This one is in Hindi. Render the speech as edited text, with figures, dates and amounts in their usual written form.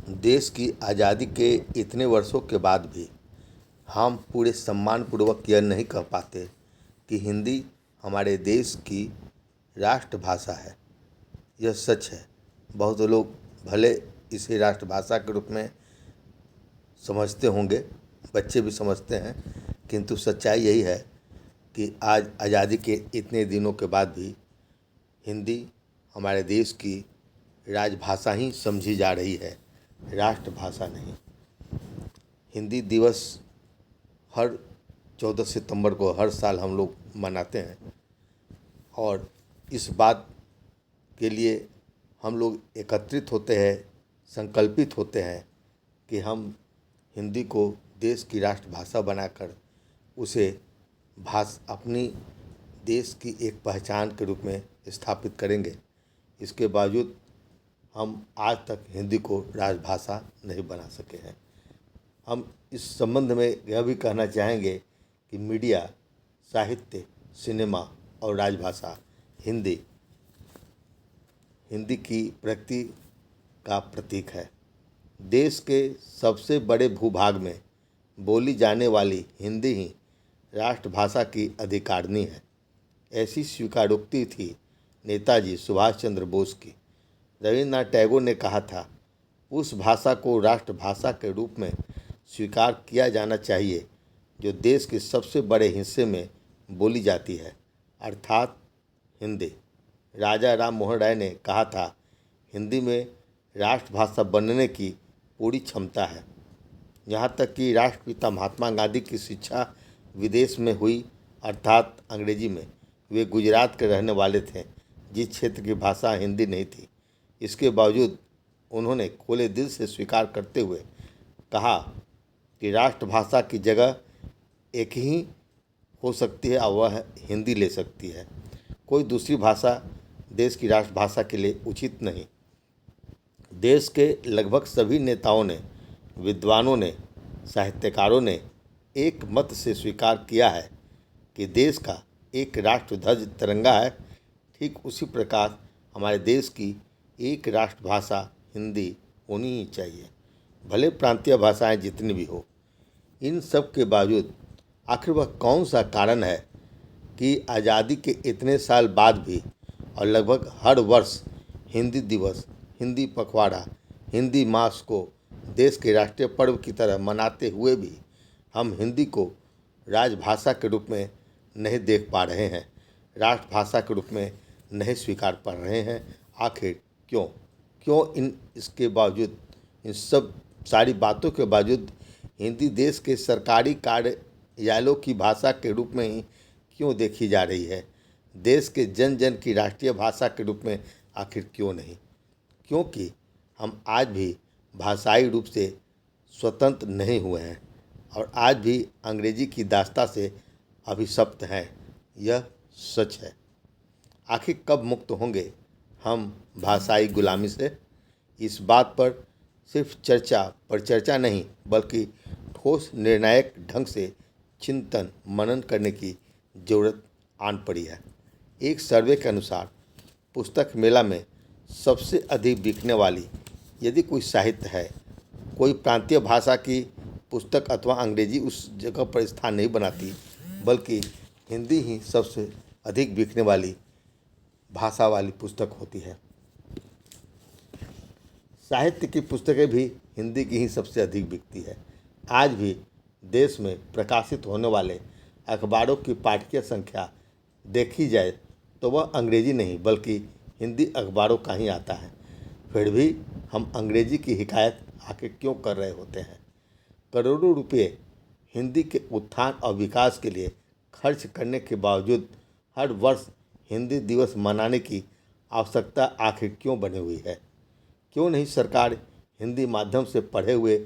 देश की आज़ादी के इतने वर्षों के बाद भी हम पूरे सम्मानपूर्वक यह नहीं कह पाते कि हिंदी हमारे देश की राष्ट्रभाषा है। यह सच है। बहुत लोग भले इसे राष्ट्रभाषा के रूप में समझते होंगे, बच्चे भी समझते हैं, किंतु सच्चाई यही है कि आज आज़ादी के इतने दिनों के बाद भी हिंदी हमारे देश की राजभाषा ही समझी जा रही है, राष्ट्रभाषा नहीं। हिंदी दिवस हर 14 सितंबर को हर साल हम लोग मनाते हैं और इस बात के लिए हम लोग एकत्रित होते हैं, संकल्पित होते हैं कि हम हिंदी को देश की राष्ट्रभाषा बनाकर उसे अपनी देश की एक पहचान के रूप में स्थापित करेंगे। इसके बावजूद हम आज तक हिंदी को राजभाषा नहीं बना सके हैं। हम इस संबंध में यह भी कहना चाहेंगे कि मीडिया, साहित्य, सिनेमा और राजभाषा हिंदी की प्रगति का प्रतीक है। देश के सबसे बड़े भूभाग में बोली जाने वाली हिंदी ही राष्ट्रभाषा की अधिकारिणी है। ऐसी स्वीकारोक्ति थी नेताजी सुभाष चंद्र बोस की। रविन्द्रनाथ टैगोर ने कहा था, उस भाषा को राष्ट्रभाषा के रूप में स्वीकार किया जाना चाहिए जो देश के सबसे बड़े हिस्से में बोली जाती है, अर्थात हिंदी। राजा राम मोहन राय ने कहा था, हिंदी में राष्ट्रभाषा बनने की पूरी क्षमता है। यहाँ तक कि राष्ट्रपिता महात्मा गांधी की शिक्षा विदेश में हुई, अर्थात अंग्रेजी में। वे गुजरात के रहने वाले थे, जिस क्षेत्र की भाषा हिंदी नहीं थी। इसके बावजूद उन्होंने खुले दिल से स्वीकार करते हुए कहा कि राष्ट्रभाषा की जगह एक ही हो सकती है और वह हिंदी ले सकती है। कोई दूसरी भाषा देश की राष्ट्रभाषा के लिए उचित नहीं। देश के लगभग सभी नेताओं ने, विद्वानों ने, साहित्यकारों ने एक मत से स्वीकार किया है कि देश का एक राष्ट्रध्वज तिरंगा है। ठीक उसी प्रकार हमारे देश की एक राष्ट्रभाषा हिंदी होनी ही चाहिए, भले प्रांतीय भाषाएं जितनी भी हो। इन सब के बावजूद आखिर वह कौन सा कारण है कि आज़ादी के इतने साल बाद भी और लगभग हर वर्ष हिंदी दिवस, हिंदी पखवाड़ा, हिंदी मास को देश के राष्ट्रीय पर्व की तरह मनाते हुए भी हम हिंदी को राजभाषा के रूप में नहीं देख पा रहे हैं, राष्ट्रभाषा के रूप में नहीं स्वीकार कर रहे हैं। आखिर क्यों इसके बावजूद, इन सब सारी बातों के बावजूद हिंदी देश के सरकारी कार्यालयों की भाषा के रूप में ही क्यों देखी जा रही है? देश के जन जन की राष्ट्रीय भाषा के रूप में आखिर क्यों नहीं? क्योंकि हम आज भी भाषाई रूप से स्वतंत्र नहीं हुए हैं और आज भी अंग्रेजी की दास्ता से अभिशप्त हैं। यह सच है। आखिर कब मुक्त होंगे हम भाषाई गुलामी से? इस बात पर सिर्फ चर्चा नहीं, बल्कि ठोस निर्णायक ढंग से चिंतन मनन करने की जरूरत आन पड़ी है। एक सर्वे के अनुसार पुस्तक मेला में सबसे अधिक बिकने वाली यदि कोई साहित्य है, कोई प्रांतीय भाषा की पुस्तक अथवा अंग्रेजी उस जगह पर स्थान नहीं बनाती, बल्कि हिंदी ही सबसे अधिक बिकने वाली भाषा वाली पुस्तक होती है। साहित्य की पुस्तकें भी हिंदी की ही सबसे अधिक बिकती है। आज भी देश में प्रकाशित होने वाले अखबारों की पाठकीय संख्या देखी जाए तो वह अंग्रेजी नहीं बल्कि हिंदी अखबारों का ही आता है। फिर भी हम अंग्रेजी की हिकायत आखिर क्यों कर रहे होते हैं? करोड़ों रुपए हिंदी के उत्थान और विकास के लिए खर्च करने के बावजूद हर वर्ष हिंदी दिवस मनाने की आवश्यकता आखिर क्यों बनी हुई है? क्यों नहीं सरकार हिंदी माध्यम से पढ़े हुए